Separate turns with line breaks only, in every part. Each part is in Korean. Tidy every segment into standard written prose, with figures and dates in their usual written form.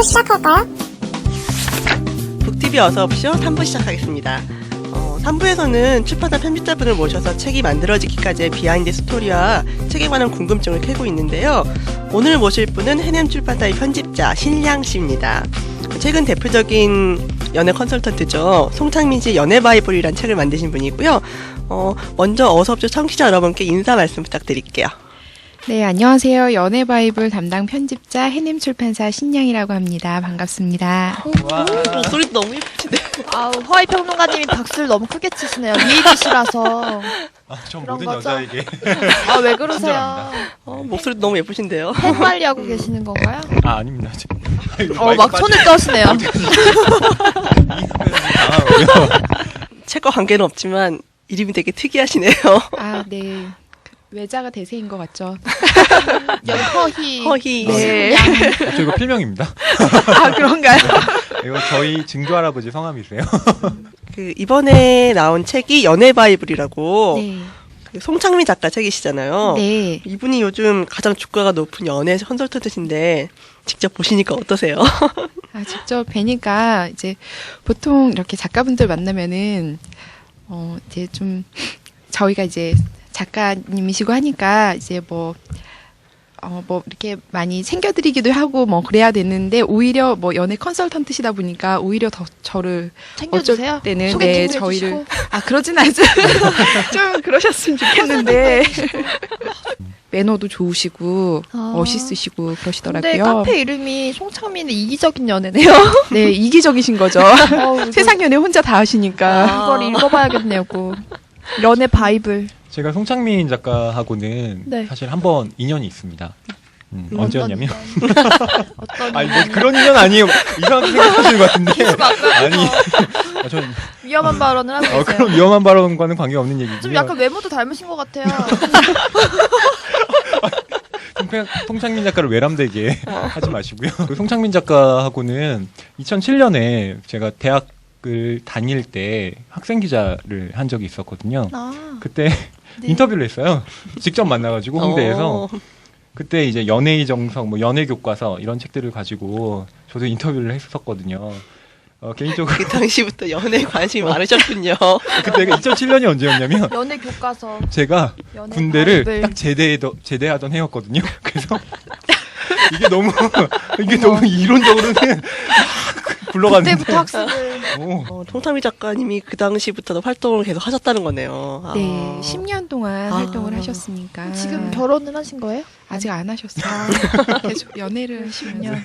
시작할까요?
북TV 어서옵쇼 3부 시작하겠습니다. 3부에서는 출판사 편집자분을 모셔서 책이 만들어지기까지의 비하인드 스토리와 책에 관한 궁금증을 캐고 있는데요. 오늘 모실 분은 해냄 출판사의 편집자 신량 씨입니다. 최근 대표적인 연애 컨설턴트죠. 송창민 씨의 연애 바이블이라는 책을 만드신 분이고요. 먼저 어서옵쇼 청취자 여러분께 인사 말씀 부탁드릴게요.
네, 안녕하세요. 연애 바이블 담당 편집자 해냄 출판사 신량이라고 합니다. 반갑습니다.
목소리도 너무 예쁘시네.
허이 평론가님이 박수를 너무 크게 치시네요. 미인이시라서.
전
그런
모든
거죠?
여자에게
왜 그러세요?
목소리도 너무 예쁘신데요.
팬 관리하고 계시는 건가요?
아닙니다.
막 손을 떠시네요.
책과 관계는 없지만 이름이 되게 특이하시네요.
네. 외자가 대세인 것 같죠?
허희.
허희.
네.
저 이거 필명입니다.
그런가요?
이거 저희 증조 할아버지 성함이세요.
이번에 나온 책이 연애 바이블이라고
네.
송창민 작가 책이시잖아요.
네.
이분이 요즘 가장 주가가 높은 연애 컨설턴트신데 직접 보시니까 어떠세요?
직접 뵈니까 이제 보통 이렇게 작가분들 만나면은 이제 좀 저희가 이제 작가님이시고 하니까 이제 이렇게 많이 챙겨드리기도 하고 그래야 되는데 오히려 연애 컨설턴트시다 보니까 오히려 더 저를
챙겨주세요.
어쩔 때는
소개팅도
저희를
해주시고.
그러진 않죠. 좀 그러셨으면 좋겠는데 매너도 좋으시고 멋있으시고 그러시더라고요.
근데 카페 이름이 송창민의 이기적인 연애네요.
네, 이기적이신 거죠. 세상 연애 혼자 다 하시니까.
그걸 읽어봐야겠네요. 연애 바이블.
제가 송창민 작가하고는
네.
사실 한 번 인연이 있습니다. 언제였냐면
어떤
그런 인연 아니에요. 이상하게 생각하시는 것 같은데 아니 전
위험한 발언을 하고 계세요.
그럼 위험한 발언과는 관계없는 얘기고요.
좀 약간 외모도 닮으신 것 같아요.
그냥 송창민 작가를 외람되게 하지 마시고요. 송창민 작가하고는 2007년에 제가 대학을 다닐 때 학생 기자를 한 적이 있었거든요. 그때
네.
인터뷰를 했어요. 직접 만나가지고 홍대에서. 그때 이제 연애의 정석, 연애 교과서 이런 책들을 가지고 저도 인터뷰를 했었거든요. 개인적으로
그 당시부터 연애에 관심이 많으셨군요.
그때가 2007년이 언제였냐면
연애 교과서.
제가
연애
군대를
바이블.
딱 제대하던 해였거든요. 그래서 이게 너무 이론적으로는 굴러갔는데
그때부터 학습을.
송창민 작가님이 그 당시부터도 활동을 계속 하셨다는 거네요.
네, 10년 동안 활동을 하셨으니까.
지금 결혼은 하신 거예요?
아직 안 하셨어요. 계속 연애를 10년.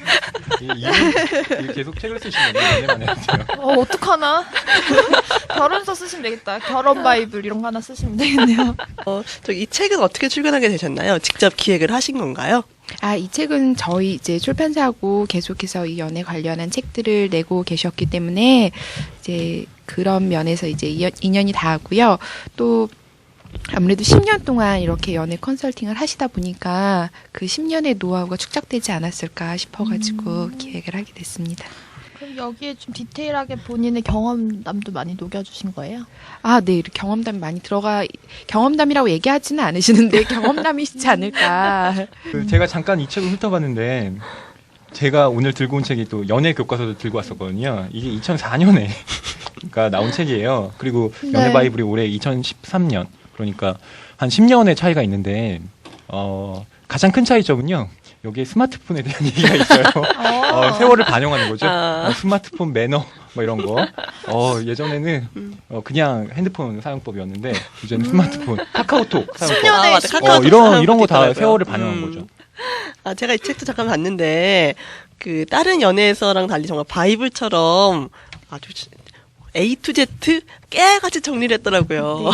이 계속 책을 쓰시면 연애만 해야 돼요.
어떡하나? 결혼서 쓰시면 되겠다. 결혼 바이블 이런 거 하나 쓰시면 되겠네요.
이 책은 어떻게 출간하게 되셨나요? 직접 기획을 하신 건가요?
이 책은 저희 이제 출판사하고 계속해서 이 연애 관련한 책들을 내고 계셨기 때문에 이제 그런 면에서 이제 인연이 닿았고요. 또 아무래도 10년 동안 이렇게 연애 컨설팅을 하시다 보니까 그 10년의 노하우가 축적되지 않았을까 싶어가지고 기획을 하게 됐습니다.
그럼 여기에 좀 디테일하게 본인의 경험담도 많이 녹여주신 거예요?
네, 이렇게 경험담이 많이 경험담이라고 얘기하지는 않으시는데 경험담이시지 않을까.
제가 잠깐 이 책을 훑어봤는데 제가 오늘 들고 온 책이 또 연애 교과서도 들고 왔었거든요. 이게 2004년에 그러니까 나온 책이에요. 그리고 연애
네.
바이블이 올해 2013년. 그러니까 한 10년의 차이가 있는데 가장 큰 차이점은요. 여기에 스마트폰에 대한 얘기가 있어요. 세월을 반영하는 거죠. 스마트폰 매너 이런 거. 예전에는 그냥 핸드폰 사용법이었는데 이제는 스마트폰, 카카오톡 사용법.
10년에
이런 거 다 세월을 반영한 거죠.
제가 이 책도 잠깐 봤는데 다른 연애에서랑 달리 정말 바이블처럼 아주 A to Z 깨알같이 정리를 했더라고요.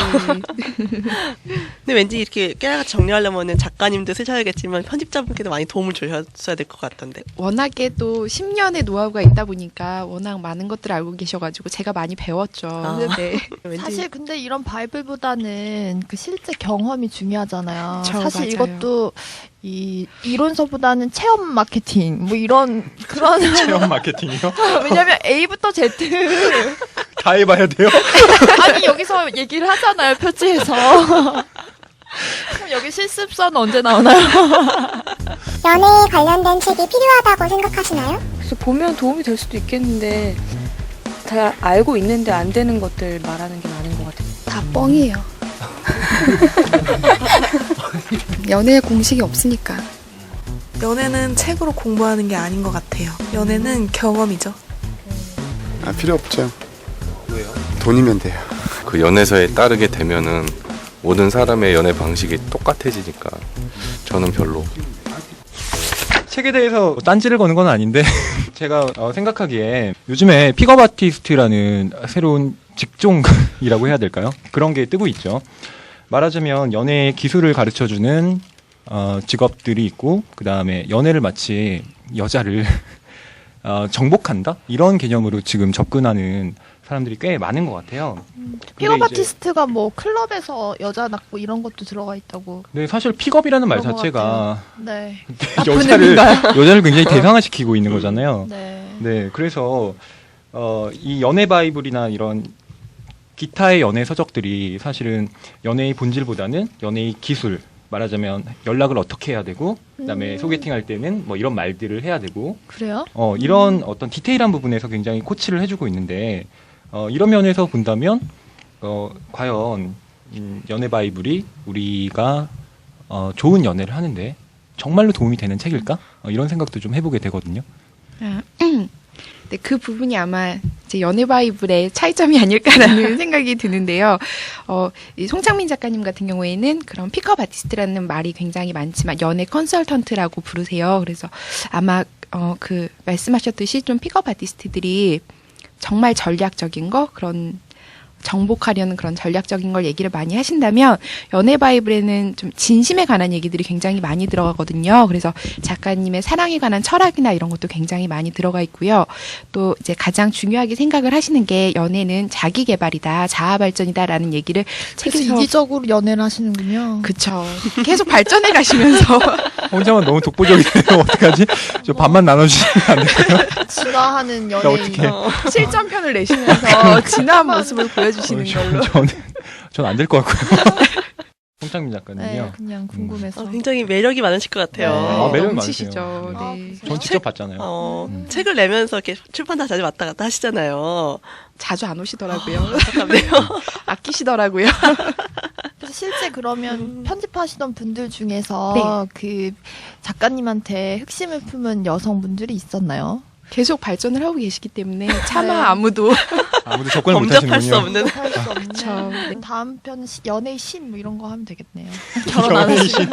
근데 왠지 이렇게 깨알같이 정리하려면 작가님도 쓰셔야겠지만 편집자분께도 많이 도움을 주셨어야 될 것 같던데.
워낙에 또 10년의 노하우가 있다 보니까 워낙 많은 것들을 알고 계셔가지고 제가 많이 배웠죠. 네.
사실 근데 이런 바이블보다는 그 실제 경험이 중요하잖아요. 사실
맞아요.
이것도 이 이론서보다는 체험 마케팅 이런 그런
체험 마케팅이요?
왜냐면 A부터 Z
다 해봐야 돼요?
아니 여기서 얘기를 하잖아요 표지에서. 그럼 여기 실습선 언제 나오나요?
연애에 관련된 책이 필요하다고 생각하시나요? 그래서 보면 도움이 될 수도 있겠는데 다 알고 있는데 안 되는 것들 말하는 게 많은 것 같아요.
다 뻥이에요. 연애의 공식이 없으니까.
연애는 책으로 공부하는 게 아닌 것 같아요. 연애는 경험이죠.
아, 필요 없죠. 왜요? 돈이면 돼요.
그 연애사에 따르게 되면은 모든 사람의 연애 방식이 똑같아지니까 저는 별로.
책에 대해서 딴지를 거는 건 아닌데 제가 생각하기에 요즘에 픽업 아티스트라는 새로운 직종이라고 해야 될까요? 그런 게 뜨고 있죠. 말하자면 연애의 기술을 가르쳐주는 직업들이 있고 그 다음에 연애를 마치 여자를 정복한다? 이런 개념으로 지금 접근하는 사람들이 꽤 많은 것 같아요.
픽업
근데 이제-
아티스트가 뭐 클럽에서 여자 낳고 이런 것도 들어가 있다고.
네, 사실 픽업이라는 말
그런 것
자체가
네.
여자를 굉장히 대상화시키고 있는 거잖아요.
네.
네, 그래서 이 연애 바이블이나 이런 기타의 연애 서적들이 사실은 연애의 본질보다는 연애의 기술, 말하자면 연락을 어떻게 해야 되고, 그다음에 소개팅할 때는 뭐 이런 말들을 해야 되고,
그래요?
이런 어떤 디테일한 부분에서 굉장히 코치를 해주고 있는데, 이런 면에서 본다면 과연 연애 바이블이 우리가 좋은 연애를 하는데 정말로 도움이 되는 책일까? 이런 생각도 좀 해보게 되거든요.
네, 그 부분이 아마 이제 연애 바이블의 차이점이 아닐까라는 생각이 드는데요. 이 송창민 작가님 같은 경우에는 그런 픽업 아티스트라는 말이 굉장히 많지만 연애 컨설턴트라고 부르세요. 그래서 아마 그 말씀하셨듯이 좀 픽업 아티스트들이 정말 전략적인 거, 그런 정복하려는 그런 전략적인 걸 얘기를 많이 하신다면 연애 바이블에는 좀 진심에 관한 얘기들이 굉장히 많이 들어가거든요. 그래서 작가님의 사랑에 관한 철학이나 이런 것도 굉장히 많이 들어가 있고요. 또 이제 가장 중요하게 생각을 하시는 게 연애는 자기 개발이다, 자아 발전이다라는 얘기를
그래서
책에서
이기적으로 연애를 하시는군요.
그쵸. 계속 발전해 가시면서
혼자만 너무 독보적이네요. 어떡하지? 저 반만 나눠주시면 안 될까요?
진화하는
나
연예인.
어떡해.
실전편을 내시면서 진화한 모습을 보여주시는 걸로.
전 안 될 것 같고요. 송창민
네,
작가님요.
그냥 궁금해서.
굉장히 매력이 많으실 것 같아요.
아, 매력이
넘치시죠.
많으세요.
네.
전 직접 봤잖아요.
책을 내면서 이렇게 출판사 자주 왔다 갔다 하시잖아요.
자주 안 오시더라고요.
안타깝네요.
아끼시더라고요.
그래서 실제 그러면 편집하시던 분들 중에서 그 작가님한테 흑심을 품은 여성분들이 있었나요?
계속 발전을 하고 계시기 때문에 차마
네.
아무도
아무도 접근을 못
범접할 수
하시는군요.
없는.
할수 없는.
그쵸.
네. 다음 편 연애의 신 뭐 이런 거 하면 되겠네요.
결혼 안 하시고.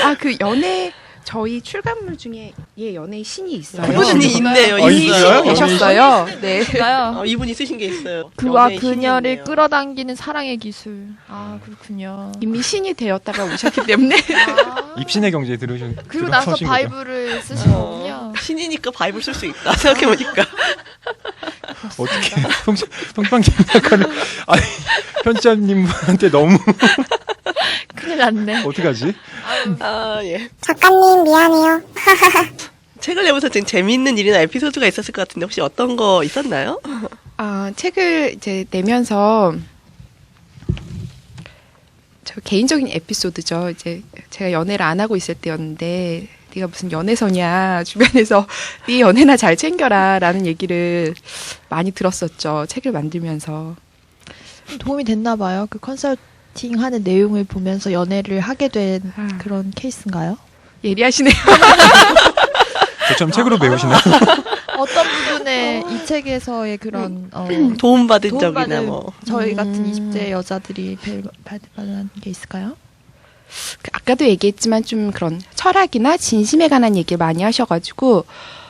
아, 그 연애 저희 출간물 중에 연애의 신이 있어요.
그분이 있네요.
이미
있어요?
계셨어요. 네.
가요.
이분이 쓰신 게 있어요.
그와
연애의
그녀를
신이네요.
끌어당기는 사랑의 기술. 아 그렇군요.
이미 신이 되었다가 오셨기 때문에
아,
입신의 경제
그리고 나서
들어보신 거죠?
바이블을 쓰신 거군요.
신이니까 바이블 쓸 수 있다 생각해보니까.
어떻게 송창민 작가를 아니 편집자님한테 너무
큰일 났네.
어떡하지?
아 예.
작가님 미안해요.
책을 내면서 지금 재미있는 일이나 에피소드가 있었을 것 같은데 혹시 어떤 거 있었나요?
아, 책을 이제 내면서 저 개인적인 에피소드죠. 이제 제가 연애를 안 하고 있을 때였는데 네가 무슨 연애서냐 주변에서 네 연애나 잘 챙겨라라는 얘기를 많이 들었었죠. 책을 만들면서.
도움이 됐나 봐요. 그 컨설팅 하는 내용을 보면서 연애를 하게 된 그런 케이스인가요?
예리하시네요.
저처럼 책으로 배우시나요?
어떤 부분에 이 책에서의 그런
도움받은 적이나
도움받은
뭐.
저희 같은 20대 여자들이 받을 만한 게 있을까요?
그 아까도 얘기했지만 좀 그런 철학이나 진심에 관한 얘기를 많이 하셔가지고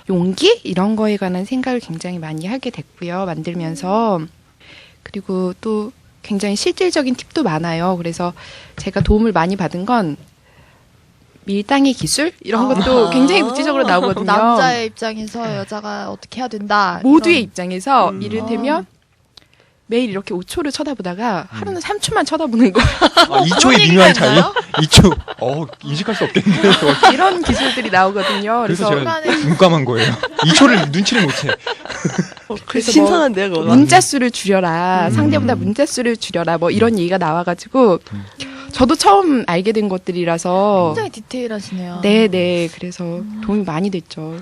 용기 이런 거에 관한 생각을 굉장히 많이 하게 됐고요. 만들면서. 그리고 또 굉장히 실질적인 팁도 많아요. 그래서 제가 도움을 많이 받은 건 밀당의 기술 이런 것도 굉장히 구체적으로 나오거든요.
남자의 입장에서 여자가 어떻게 해야 된다.
모두의
이런.
입장에서 이를테면 매일 이렇게 5초를 쳐다보다가 하루는 3초만 쳐다보는 거.
아, 2초의 미묘한 차이? 2초. 인식할 수 없겠는데요.
이런 기술들이 나오거든요.
그래서
그래서
제가 눈감한 거예요. 2초를 눈치를 못 채.
그래서 신선한데요, 그거.
문자 수를 줄여라. 상대보다 문자 수를 줄여라. 뭐 이런 얘기가 나와가지고 저도 처음 알게 된 것들이라서
굉장히 디테일하시네요.
네네 그래서 도움이 많이 됐죠.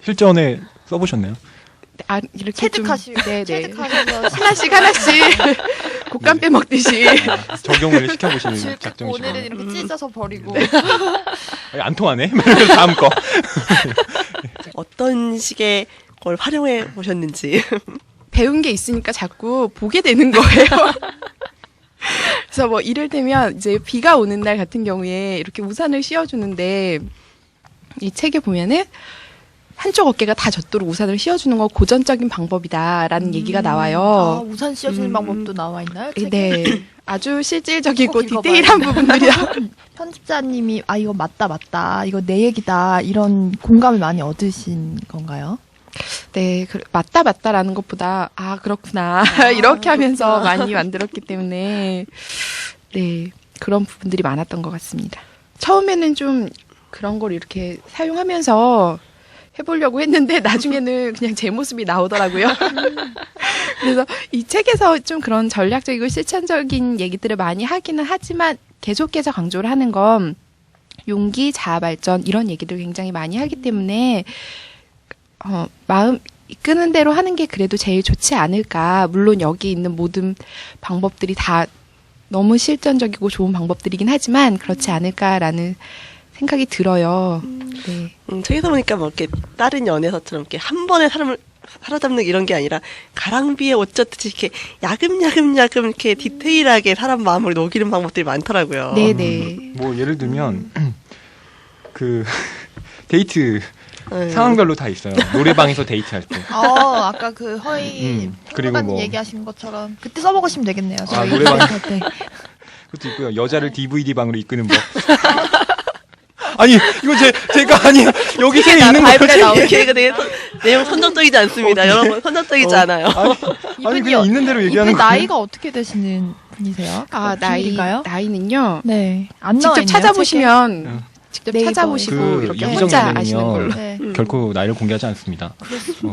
실전에 써보셨나요?
아 이렇게
체득하시고
네네
체득하셔서
하나씩 곶감 빼먹듯이
적용을 시켜보시는
오늘은
작정이시군요.
이렇게 찢어서 버리고
안 통하네? 다음 거.
어떤 식의 걸 활용해 보셨는지.
배운 게 있으니까 자꾸 보게 되는 거예요. 그래서 뭐 이를테면 이제 비가 오는 날 같은 경우에 이렇게 우산을 씌워주는데 이 책에 보면은 한쪽 어깨가 다 젖도록 우산을 씌워주는 건 고전적인 방법이다라는 얘기가 나와요.
우산 씌워주는 방법도 나와 있나요? 책에?
네. 아주 실질적이고
꼭 읽어봐요.
디테일한 부분들이야.
편집자님이 이거 맞다 이거 내 얘기다 이런 공감을 많이 얻으신 건가요?
네, 맞다라는 것보다 그렇구나 이렇게 하면서 많이 만들었기 때문에 네 그런 부분들이 많았던 것 같습니다. 처음에는 좀 그런 걸 이렇게 사용하면서 해보려고 했는데 나중에는 그냥 제 모습이 나오더라고요. 그래서 이 책에서 좀 그런 전략적이고 실천적인 얘기들을 많이 하기는 하지만 계속해서 강조를 하는 건 용기, 자아 발전 이런 얘기들 굉장히 많이 하기 때문에 마음 이끄는 대로 하는 게 그래도 제일 좋지 않을까. 물론 여기 있는 모든 방법들이 다 너무 실전적이고 좋은 방법들이긴 하지만 그렇지 않을까라는 생각이 들어요. 네.
책에서 보니까 뭐 이렇게 다른 연애서처럼 이렇게 한 번에 사람을 사로잡는 이런 게 아니라 가랑비에 옷 젖듯이 이렇게 야금야금 이렇게 디테일하게 사람 마음을 녹이는 방법들이 많더라고요.
네네.
뭐 예를 들면 그 데이트
네.
상황별로 다 있어요. 노래방에서 데이트할 때.
아까 그 허위
그리고
평론가님
뭐
얘기하신 것처럼 그때 써먹으시면 되겠네요. 저희
노래방.
할 때.
그것도 있고요. 여자를 DVD 방으로 이끄는 법. 아니 이거 제가 아니에요. 여기 책에 있는
바이블에 나오는
거지.
얘기가 되게 내용 선정적이지 않습니다. 여러분 선정적이지 않아요.
아니 그냥 있는 대로 얘기하는
이분
거예요.
나이가 어떻게 되시는 분이세요? 비밀인가요?
나이는요.
네. 안 나와
직접
있네요,
찾아보시면 직접
네이버에.
찾아보시고
그
이렇게
유기정
혼자
선생님이요.
아시는 걸로.
책에. 네.
결코 나이를 공개하지 않습니다.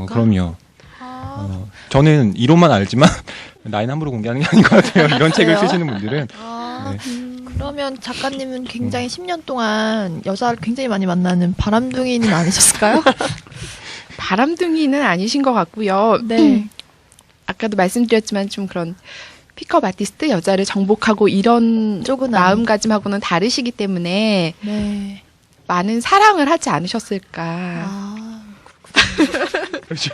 그럼요. 저는 이론만 알지만 나이는 함부로 공개하는 게 아닌 것 같아요. 이런 책을
그래요?
쓰시는 분들은.
그러면 작가님은 굉장히 10년 동안 여자를 굉장히 많이 만나는 바람둥이는 아니셨을까요?
바람둥이는 아니신 것 같고요.
네.
아까도 말씀드렸지만 좀 그런 픽업 아티스트 여자를 정복하고 이런
쪽은
마음가짐하고는 다르시기 때문에
네.
많은 사랑을 하지 않으셨을까.
그렇죠.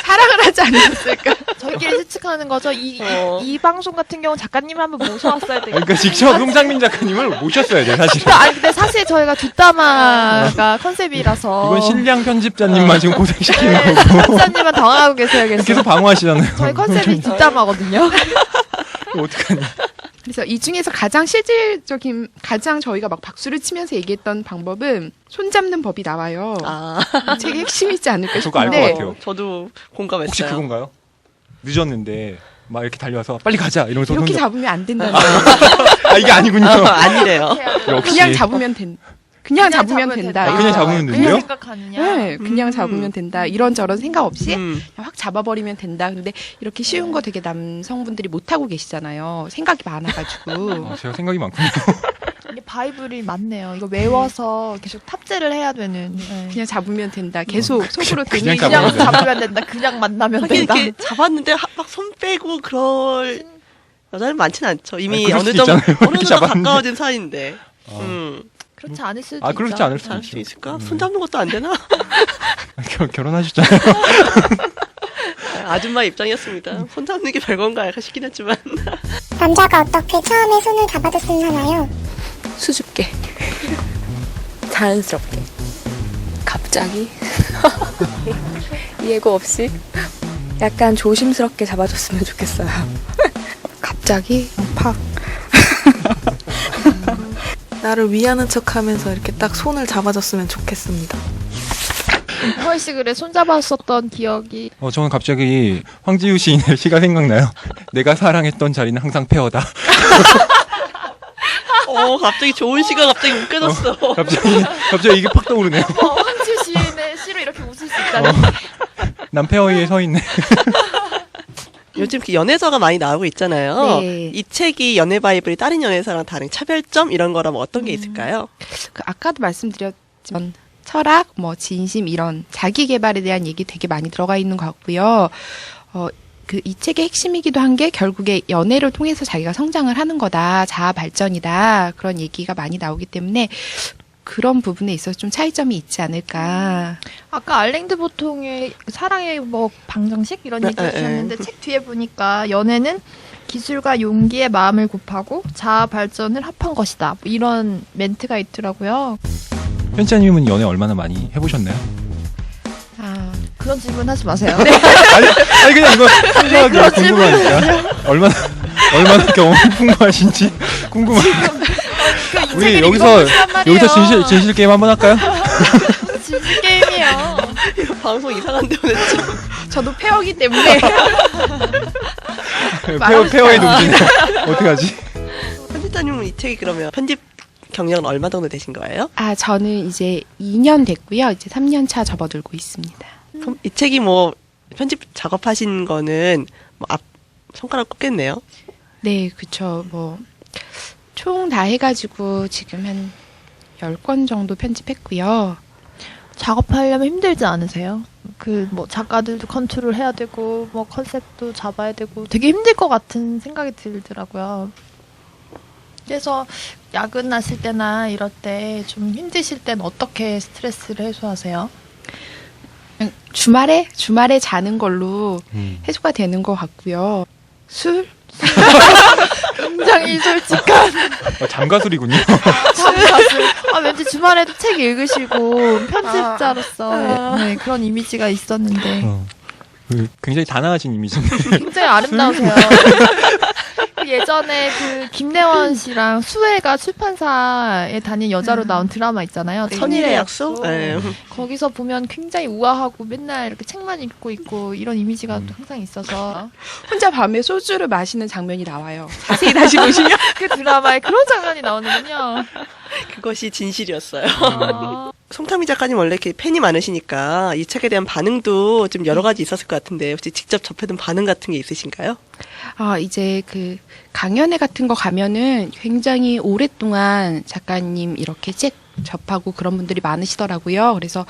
사랑을 하지 않으셨을까.
저희끼리 추측하는 거죠. 이 방송 같은 경우 작가님 한번 모셔왔어야 되겠다.
그러니까 직접 송장민 작가님을 모셨어야 돼요, 사실은.
근데 사실 저희가 뒷담화가 컨셉이라서.
이건 신량 편집자님만 지금 고생시키는
네,
거고.
편집자님만 당황하고 계셔야겠어요.
계속 방어하시잖아요.
저희 컨셉이 뒷담화거든요.
어떡하니.
그래서 이 중에서 가장 실질적인, 가장 저희가 막 박수를 치면서 얘기했던 방법은 손잡는 법이 나와요. 이 책의 핵심이지 않을까
저거 알 것
싶은데
같아요.
저도 공감했어요.
혹시 그건가요? 늦었는데 막 이렇게 달려와서 빨리 가자 이러면서
이렇게
손잡-
잡으면 안 된다는
이게 아니군요.
아니래요.
역시.
그냥 잡으면 그냥 잡으면 된다.
그냥 잡으면
그냥
된대요?
생각하느냐.
네, 그냥 잡으면 된다. 이런저런 생각 없이
음.
그냥 확 잡아버리면 된다. 근데 이렇게 쉬운 거 되게 남성분들이 못하고 계시잖아요. 생각이 많아가지고.
제가 생각이 많군요.
이게 바이블이 맞네요. 이거 외워서 계속 탑재를 해야 되는. 네.
그냥 잡으면 된다. 계속 속으로
그냥
괜히
잡으면
그냥
된다.
잡으면 된다. 그냥 만나면
하긴
된다.
이렇게 잡았는데 막 손 빼고 그럴 여자는 많지는 않죠. 이미
그럴
어느
수도
정도
있잖아요.
어느
이렇게
정도
잡았는데.
가까워진 사이인데.
그렇지 않을 수도
그렇지
있죠.
않을 수도
잘할 수
있죠.
있을까? 손 잡는 것도 안 되나?
결혼하셨잖아요.
아줌마 입장이었습니다. 손 잡는 게 별건가 약간 싶긴 했지만.
남자가 어떻게 처음에 손을 잡아줬으면 하나요?
수줍게. 자연스럽게. 갑자기. 예고 없이. 약간 조심스럽게 잡아줬으면 좋겠어요. 갑자기 팍.
나를 위하는 척하면서 이렇게 딱 손을 잡아줬으면 좋겠습니다.
허이 씨 그래 손 잡았었던 기억이.
저는 갑자기 황지우 시인의 시가 생각나요. 내가 사랑했던 자리는 항상 페어다.
갑자기 좋은 시가 갑자기 웃겨졌어.
갑자기 이게 팍 떠오르네요.
황지우 시인의 시로 이렇게 웃을 수 있다니.
난 페어 위에 서 있네.
요즘 연애서가 많이 나오고 있잖아요.
네.
이 책이 연애 바이블이 다른 연애서랑 다른 차별점 이런 거라면 어떤 게 있을까요?
그 아까도 말씀드렸지만 철학, 뭐 진심 이런 자기 개발에 대한 얘기 되게 많이 들어가 있는 것 같고요. 그 이 책의 핵심이기도 한 게 결국에 연애를 통해서 자기가 성장을 하는 거다, 자아 발전이다 그런 얘기가 많이 나오기 때문에 그런 부분에 있어서 좀 차이점이 있지 않을까.
아까 알랭드 보통의 사랑의 뭐 방정식 이런 얘기 하셨는데 책 뒤에 보니까 연애는 기술과 용기의 마음을 곱하고 자아 발전을 합한 것이다. 뭐 이런 멘트가 있더라고요.
편지자님은 연애 얼마나 많이 해보셨나요?
그런 질문 하지 마세요.
아니 그냥 이거 순수하게 궁금하니까 얼마나 경험 풍부하신지 궁금하니까. 우리 여기서 진실 게임 한번 할까요?
진실 게임이에요.
방송 이상한데 오늘
저도 페어기 때문에
페어의 동진 어떡하지?
편집자님은 이 책이 그러면 편집 경력은 얼마 정도 되신 거예요?
저는 이제 2년 됐고요. 이제 3년 차 접어들고 있습니다.
그럼 이 책이 뭐 편집 작업하신 거는 뭐 손가락 꼽겠네요.
네, 그쵸. 뭐 총 다 해가지고 지금 한 10권 정도 편집했고요.
작업하려면 힘들지 않으세요? 그 뭐 작가들도 컨트롤 해야 되고 뭐 컨셉도 잡아야 되고 되게 힘들 것 같은 생각이 들더라고요. 그래서 야근하실 때나 이럴 때 좀 힘드실 땐 어떻게 스트레스를 해소하세요?
그냥 주말에 자는 걸로 해소가 되는 것 같고요. 술? 굉장히 솔직한
잠가술이군요.
잠가술. 왠지 주말에도 책 읽으시고 편집자로서 네, 그런 이미지가 있었는데
굉장히 단아하신 이미지인데.
굉장히 아름다우세요. 예전에 그 김래원 씨랑 수혜가 출판사에 다닌 여자로 나온 드라마 있잖아요.
천일의 약속? 네.
거기서 보면 굉장히 우아하고 맨날 이렇게 책만 읽고 있고 이런 이미지가 또 항상 있어서
혼자 밤에 소주를 마시는 장면이 나와요. 자세히 다시 보시면
그 드라마에 그런 장면이 나오는군요.
그것이 진실이었어요. 송타미 작가님 원래 이렇게 팬이 많으시니까 이 책에 대한 반응도 좀 여러 가지 있었을 것 같은데 혹시 직접 접해둔 반응 같은 게 있으신가요?
이제 그 강연회 같은 거 가면은 굉장히 오랫동안 작가님 이렇게 책 접하고 그런 분들이 많으시더라고요. 그래서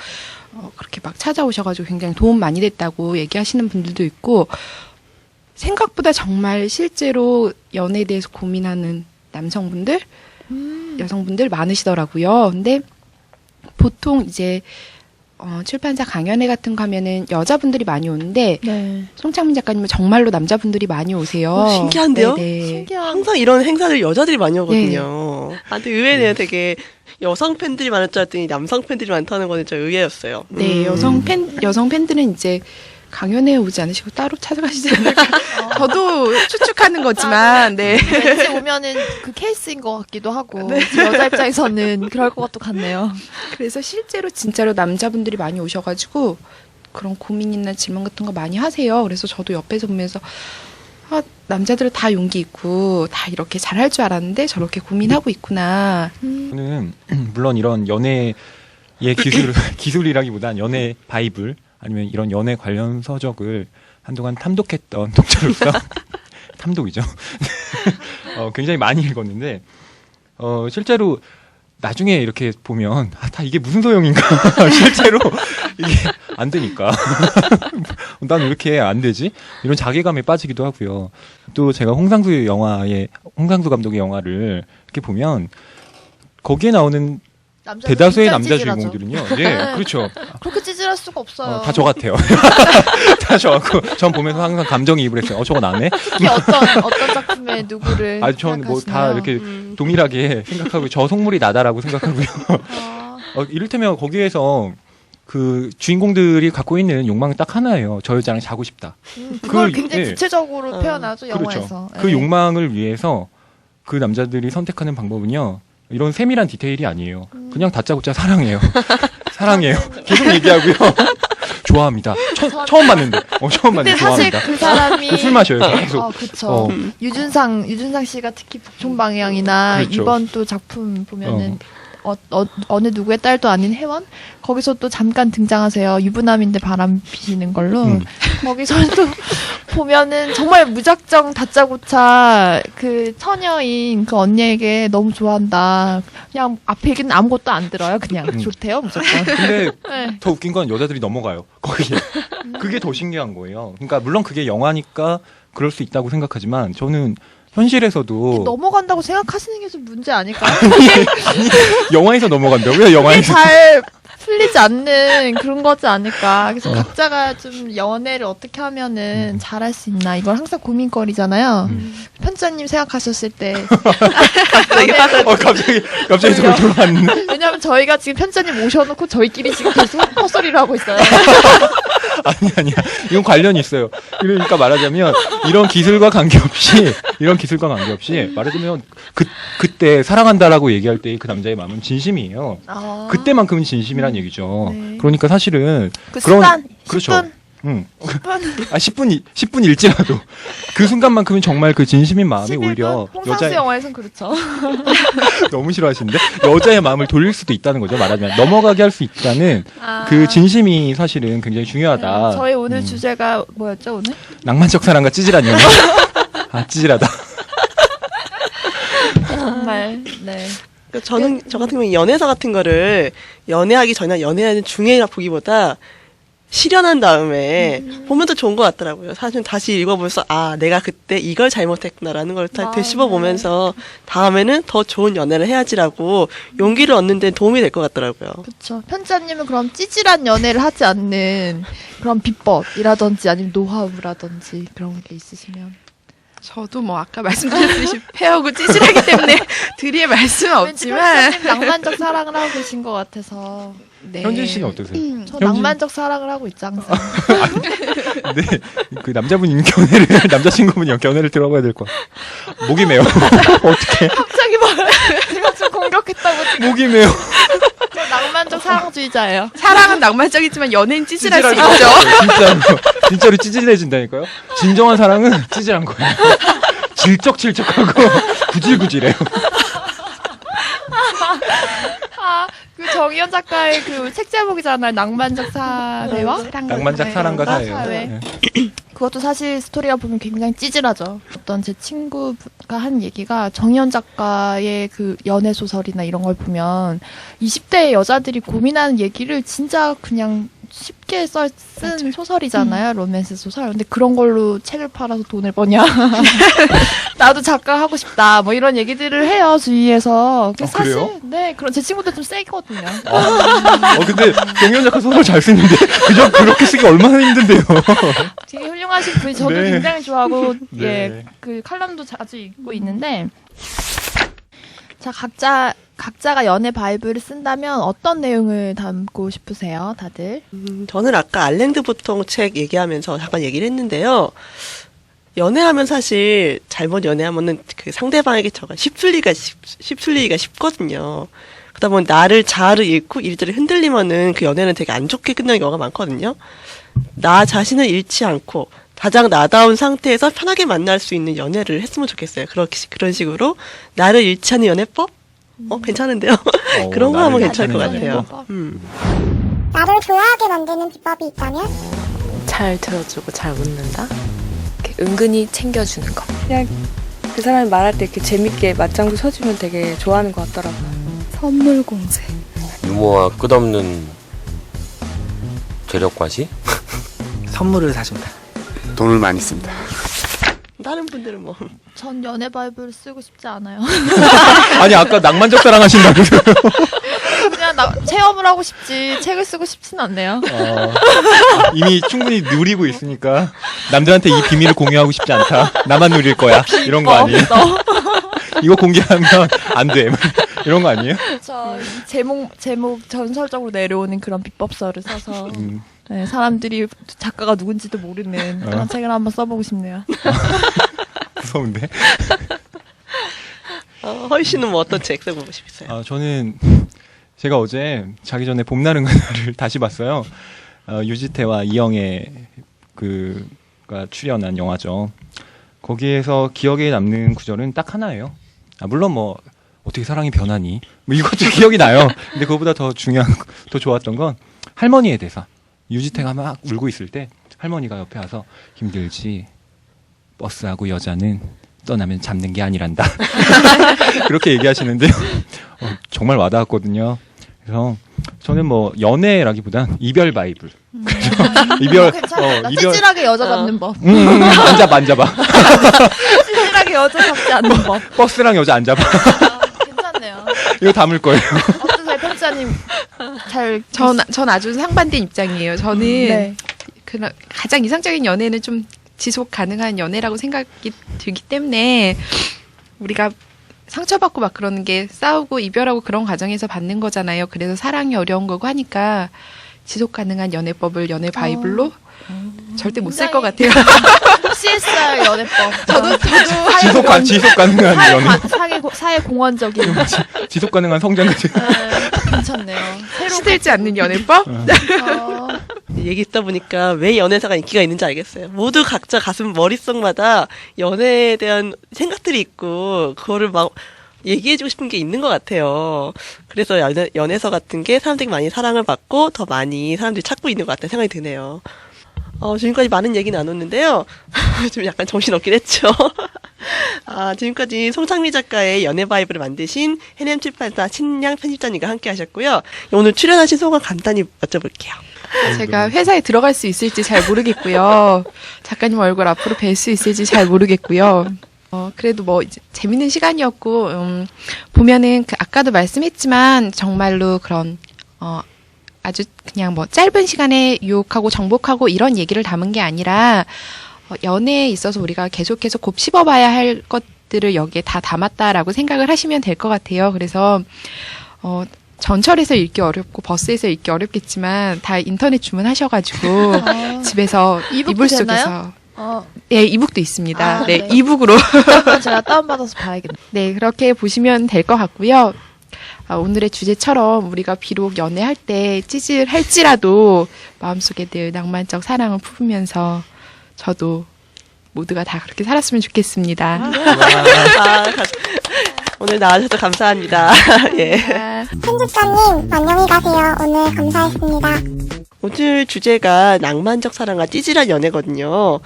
그렇게 막 찾아오셔가지고 굉장히 도움 많이 됐다고 얘기하시는 분들도 있고 생각보다 정말 실제로 연애에 대해서 고민하는 남성분들, 여성분들 많으시더라고요. 근데 보통 이제 출판사 강연회 같은 거 하면은 여자분들이 많이 오는데 송창민 작가님은 정말로 남자분들이 많이 오세요.
신기한데요?
네네.
항상 이런 행사들 여자들이 많이 오거든요. 근데 의외네요. 되게 여성 팬들이 많을 줄 알았더니 남성 팬들이 많다는 거는 좀 의외였어요.
네, 여성 팬들은 이제 강연회에 오지 않으시고 따로 찾아가시지 않을까. 저도 추측하는 거지만, 네.
왠지 오면은 그 케이스인 것 같기도 하고 여자 입장에서는 그럴 것도 같네요.
그래서 실제로 진짜로 남자분들이 많이 오셔가지고 그런 고민이나 질문 같은 거 많이 하세요. 그래서 저도 옆에서 보면서 남자들은 다 용기 있고 다 이렇게 잘할 줄 알았는데 저렇게 고민하고 있구나.
저는 물론 이런 연애의 기술이라기보단 연애 바이블 아니면 이런 연애 관련 서적을 한동안 탐독했던 독자로서 탐독이죠. 굉장히 많이 읽었는데 실제로 나중에 이렇게 보면 다 이게 무슨 소용인가 실제로 이게 안 되니까 난 왜 이렇게 안 되지? 이런 자괴감에 빠지기도 하고요. 또 제가 홍상수 감독의 영화를 이렇게 보면 거기에 나오는 대다수의 남자 주인공들은요. 예, 그렇죠.
그렇게 찌질할 수가 없어요.
다 저 같아요. 다 저 같고 전 보면서 항상 감정이입을 했어요. 저거 나네.
특히 어떤 작품에 누구를
전 뭐 다 이렇게 동일하게 생각하고 저 속물이 나다라고 생각하고요. 이를테면 거기에서 그 주인공들이 갖고 있는 욕망은 딱 하나예요. 저 여자랑 자고 싶다.
그걸 굉장히 구체적으로 표현하죠, 영화에서.
그렇죠. 그 욕망을 위해서 그 남자들이 선택하는 방법은요. 이런 세밀한 디테일이 아니에요. 그냥 다짜고짜 사랑해요. 사랑해요. 계속 얘기하고요. 좋아합니다. 처음 봤는데. 처음 봤는데 좋아합니다.
사실 그 사람이
술 마셔요. 계속.
그렇죠. 유준상 씨가 특히 북촌방향이나
그렇죠.
이번 또 작품 보면은 어느 누구의 딸도 아닌 혜원 거기서 또 잠깐 등장하세요. 유부남인데 바람 피시는 걸로 거기서 또 보면은 정말 무작정 다짜고짜 그 처녀인 그 언니에게 너무 좋아한다. 그냥 앞에 얘기는 아무것도 안 들어요. 그냥 좋대요 무조건.
근데
네.
더 웃긴 건 여자들이 넘어가요. 거기에. 그게 더 신기한 거예요. 그러니까 물론 그게 영화니까 그럴 수 있다고 생각하지만 저는 현실에서도
넘어간다고 생각하시는 게 좀 문제 아닐까요?
영화에서 넘어간다고요? 영화에서.
잘 풀리지 않는 그런 거지 않을까. 그래서 각자가 좀 연애를 어떻게 하면은 잘할 수 있나. 이걸 항상 고민거리잖아요. 편집자님 생각하셨을 때.
갑자기 저를 돌아왔네.
왜냐면 저희가 지금 편집자님 모셔놓고 저희끼리 지금 계속 헛소리를 하고 있어요.
아니야. 이건 관련이 있어요. 그러니까 말하자면 이런 기술과 관계없이 말하자면 그때 사랑한다라고 얘기할 때 그 남자의 마음은 진심이에요.
아.
그때만큼은 진심이란 얘기죠.
네.
그러니까 사실은
그 순간,
그렇죠.
10분.
응. 10분 일지라도 그 순간만큼은 정말 그 진심인 마음이 오히려
홍상수 영화에선 그렇죠.
너무 싫어하시는데 여자의 마음을 돌릴 수도 있다는 거죠. 말하자면 넘어가게 할 수 있다는 그 진심이 사실은 굉장히 중요하다.
저희 오늘 주제가 뭐였죠 오늘?
낭만적 사랑과 찌질한 연애. 아 찌질하다.
정말 네.
저 같은 경우에 연애사 같은 거를 연애하기 전이나 연애하는 중에 보기보다 실현한 다음에 보면 더 좋은 것 같더라고요. 사실 다시 읽어보면서 내가 그때 이걸 잘못했구나라는 걸 되씹어 보면서 다음에는 더 좋은 연애를 해야지라고 용기를 얻는 데 도움이 될 것 같더라고요.
그렇죠. 편집자님은 그럼 찌질한 연애를 하지 않는 그런 비법이라든지 아니면 노하우라든지 그런 게 있으시면.
저도 뭐 아까 말씀드렸듯이 패하고 찌질하기 때문에 드릴 말씀은 없지만
편집자님 낭만적 사랑을 하고 계신 것 같아서.
네.
현진 씨는 어떠세요?
저 낭만적 사랑을 하고 있죠 항상.
네, 그 남자분 남자친구분 견해를 들어봐야 될 것 같아요. 목이 메요. 어떻게?
갑자기 제가 좀 공격했다고 지금.
목이 메요.
저 낭만적 사랑주의자예요.
사랑은 낭만적이지만 연애는 찌질할 수 있죠.
진짜로 찌질해진다니까요. 진정한 사랑은 찌질한 거예요. 질척질척하고 구질구질해요.
그 정희연 작가의 그 책 제목이잖아요. 낭만적 사회와
낭만적 사랑과 사회요.
사회. 그것도 사실 스토리가 보면 굉장히 찌질하죠. 어떤 제 친구가 한 얘기가 정희연 작가의 그 연애 소설이나 이런 걸 보면 20대 여자들이 고민하는 얘기를 진짜 그냥 쉽게 쓴 소설이잖아요. 로맨스 소설. 근데 그런 걸로 책을 팔아서 돈을 버냐. 나도 작가 하고 싶다. 뭐 이런 얘기들을 해요. 주위에서. 사실
그래요?
네, 그런 제 친구들 좀 세거든요.
근데 정현 작가 소설 잘 쓰는데 그저 그렇게 쓰기 얼마나 힘든데요.
되게 훌륭하신 분이 저도
네.
굉장히 좋아하고
네.
예, 그 칼럼도 자주 읽고 있는데 자 각자가 연애 바이블을 쓴다면 어떤 내용을 담고 싶으세요, 다들?
저는 아까 알랭드 보통 책 얘기하면서 잠깐 얘기를 했는데요. 연애하면 사실 잘못 연애하면은 그 상대방에게 휩쓸리기가 쉽거든요. 그러다 보면 나를 자아를 잃고 일들을 흔들리면은 그 연애는 되게 안 좋게 끝나는 경우가 많거든요. 나 자신을 잃지 않고 가장 나다운 상태에서 편하게 만날 수 있는 연애를 했으면 좋겠어요. 그런 식으로 나를 잃지 않는 연애법? 괜찮은데요? 그런 거 하면 괜찮을 것 같아요.
나를 좋아하게 만드는 비법이 있다면?
잘 들어주고 잘 웃는다. 이렇게 은근히 챙겨주는 거. 그냥 그 사람이 말할 때 이렇게 재밌게 맞장구 서주면 되게 좋아하는 것 같더라고요.
선물 공세.
유머와 끝없는 재력 과시?
선물을 사준다.
돈을 많이 씁니다.
다른 분들은 뭐.
전 연애 바이블 쓰고 싶지 않아요.
아니 아까 낭만적 사랑하신다면서요.
그냥 체험을 하고 싶지 책을 쓰고 싶진 않네요.
이미 충분히 누리고 있으니까 남들한테 이 비밀을 공유하고 싶지 않다. 나만 누릴 거야. 이런 거 아니에요? 이거 공개하면 안 돼. 이런 거 아니에요?
저 제목 전설적으로 내려오는 그런 비법서를 써서 네, 사람들이 작가가 누군지도 모르는 그런 책을 한번 써보고 싶네요.
무서운데?
허이 씨는 뭐 어떤 책 써보고 싶으세요?
저는 제가 어제 자기 전에 봄날은 그날을 다시 봤어요. 유지태와 이영애 그가 출연한 영화죠. 거기에서 기억에 남는 구절은 딱 하나예요. 물론 뭐 어떻게 사랑이 변하니 뭐 이것도 기억이 나요. 근데 그거보다 더 좋았던 건 할머니의 대사. 유지태가 막 울고 있을 때 할머니가 옆에 와서 힘들지 버스하고 여자는 떠나면 잡는 게 아니란다. 그렇게 얘기하시는데요. 정말 와닿았거든요. 그래서 저는 뭐 연애라기보단 이별 바이블. 그래서 이별
괜찮아. 찌질하게 여자 잡는 법.
안 잡아.
찌질하게 여자 잡지 않는 법.
버스랑 여자 안 잡아.
괜찮네요.
이거 담을 거예요.
어떠세요, 편집자님?
전 아주 상반된 입장이에요. 저는
네.
가장 이상적인 연애는 좀 지속 가능한 연애라고 생각이 들기 때문에 우리가 상처받고 막 그러는 게 싸우고 이별하고 그런 과정에서 받는 거잖아요. 그래서 사랑이 어려운 거고 하니까 지속 가능한 연애법을 연애 바이블로 절대 못 쓸 것 같아요.
CSR 연애법.
저도
지속 가능한 연애.
사회 공헌적인.
지속 가능한 성장 같은.
괜찮네요.
시들지 않는 연애법?
얘기 듣다 보니까 왜 연애사가 인기가 있는지 알겠어요. 모두 각자 가슴 머릿속마다 연애에 대한 생각들이 있고 그거를 막 얘기해주고 싶은 게 있는 것 같아요. 그래서 연애서 같은 게 사람들이 많이 사랑을 받고 더 많이 사람들이 찾고 있는 것 같다는 생각이 드네요. 지금까지 많은 얘기 나눴는데요. 좀 약간 정신없긴 했죠. 지금까지 송창미 작가의 연애 바이블을 만드신 해냄 출판사 신양 편집자님과 함께 하셨고요. 오늘 출연하신 소감 간단히 여쭤볼게요.
제가 회사에 들어갈 수 있을지 잘 모르겠고요. 작가님 얼굴 앞으로 뵐 수 있을지 잘 모르겠고요. 그래도 뭐 이제 재밌는 시간이었고 보면은 아까도 말씀했지만 정말로 그런 아주 그냥 뭐 짧은 시간에 유혹하고 정복하고 이런 얘기를 담은 게 아니라 연애에 있어서 우리가 계속해서 곱씹어봐야 할 것들을 여기에 다 담았다라고 생각을 하시면 될 것 같아요. 그래서 전철에서 읽기 어렵고 버스에서 읽기 어렵겠지만 다 인터넷 주문하셔가지고 집에서 이불 속에서 네, 이북도 있습니다. 네, 이북으로
제가 다운받아서 봐야겠네요.
네, 그렇게 보시면 될 것 같고요. 오늘의 주제처럼 우리가 비록 연애할 때 찌질할지라도 마음속에 늘 낭만적 사랑을 품으면서 저도 모두가 다 그렇게 살았으면 좋겠습니다.
오늘 나와주셔서 감사합니다. 예.
편집자님, 안녕히 가세요. 오늘 감사했습니다.
오늘 주제가 낭만적 사랑과 찌질한 연애거든요.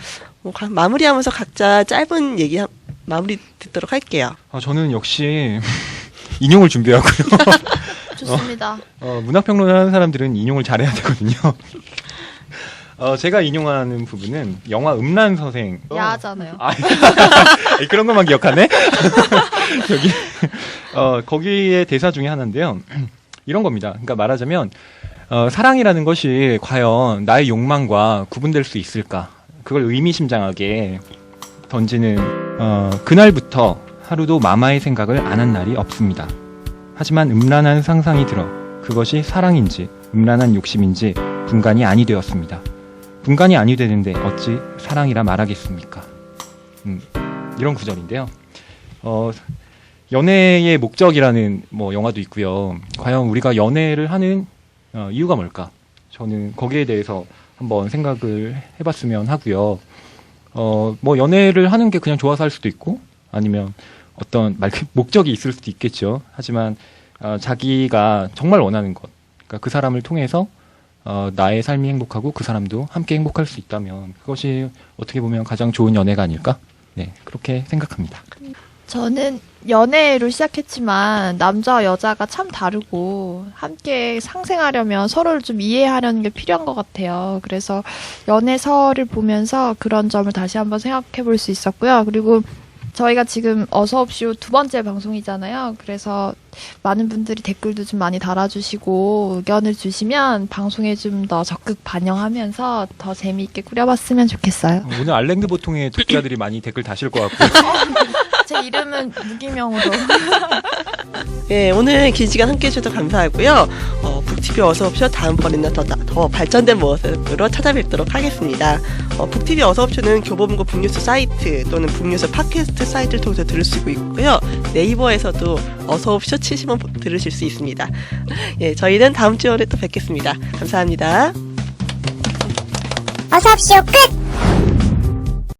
마무리하면서 각자 짧은 얘기 마무리 듣도록 할게요.
저는 역시 인용을 준비하고요.
좋습니다.
문학평론을 하는 사람들은 인용을 잘해야 되거든요. 제가 인용하는 부분은 영화 음란서생.
야하잖아요.
그런 것만 기억하네? 여기, 거기에 대사 중에 하나인데요. 이런 겁니다. 그러니까 말하자면, 사랑이라는 것이 과연 나의 욕망과 구분될 수 있을까? 그걸 의미심장하게 던지는, 그날부터 하루도 마마의 생각을 안 한 날이 없습니다. 하지만 음란한 상상이 들어 그것이 사랑인지 음란한 욕심인지 분간이 아니 되었습니다. 분간이 아니 되는데 어찌 사랑이라 말하겠습니까? 이런 구절인데요. 연애의 목적이라는 뭐 영화도 있고요. 과연 우리가 연애를 하는 이유가 뭘까? 저는 거기에 대해서 한번 생각을 해봤으면 하고요. 뭐 연애를 하는 게 그냥 좋아서 할 수도 있고 아니면 어떤 목적이 있을 수도 있겠죠. 하지만 자기가 정말 원하는 것, 그러니까 그 사람을 통해서 나의 삶이 행복하고 그 사람도 함께 행복할 수 있다면 그것이 어떻게 보면 가장 좋은 연애가 아닐까? 네, 그렇게 생각합니다.
저는 연애로 시작했지만 남자와 여자가 참 다르고 함께 상생하려면 서로를 좀 이해하려는 게 필요한 것 같아요. 그래서 연애서를 보면서 그런 점을 다시 한번 생각해 볼 수 있었고요. 그리고 저희가 지금 어서옵쇼 2번째 방송이잖아요. 그래서 많은 분들이 댓글도 좀 많이 달아주시고 의견을 주시면 방송에 좀 더 적극 반영하면서 더 재미있게 꾸려봤으면 좋겠어요.
오늘 알랭드 보통의 독자들이 많이 댓글 다실 것 같고
제 이름은 무기명으로.
예, 오늘 긴 시간 함께해 주셔서 감사하고요. 북TV 어서옵쇼 다음번에는 더 발전된 모습으로 찾아뵙도록 하겠습니다. 북TV 어서옵쇼는 교보문고 북뉴스 사이트 또는 북뉴스 팟캐스트 사이트를 통해서 들을 수 있고요. 네이버에서도 어서옵쇼 치시면 들으실 수 있습니다. 예, 저희는 다음 주에 또 뵙겠습니다. 감사합니다.
어서옵쇼 끝!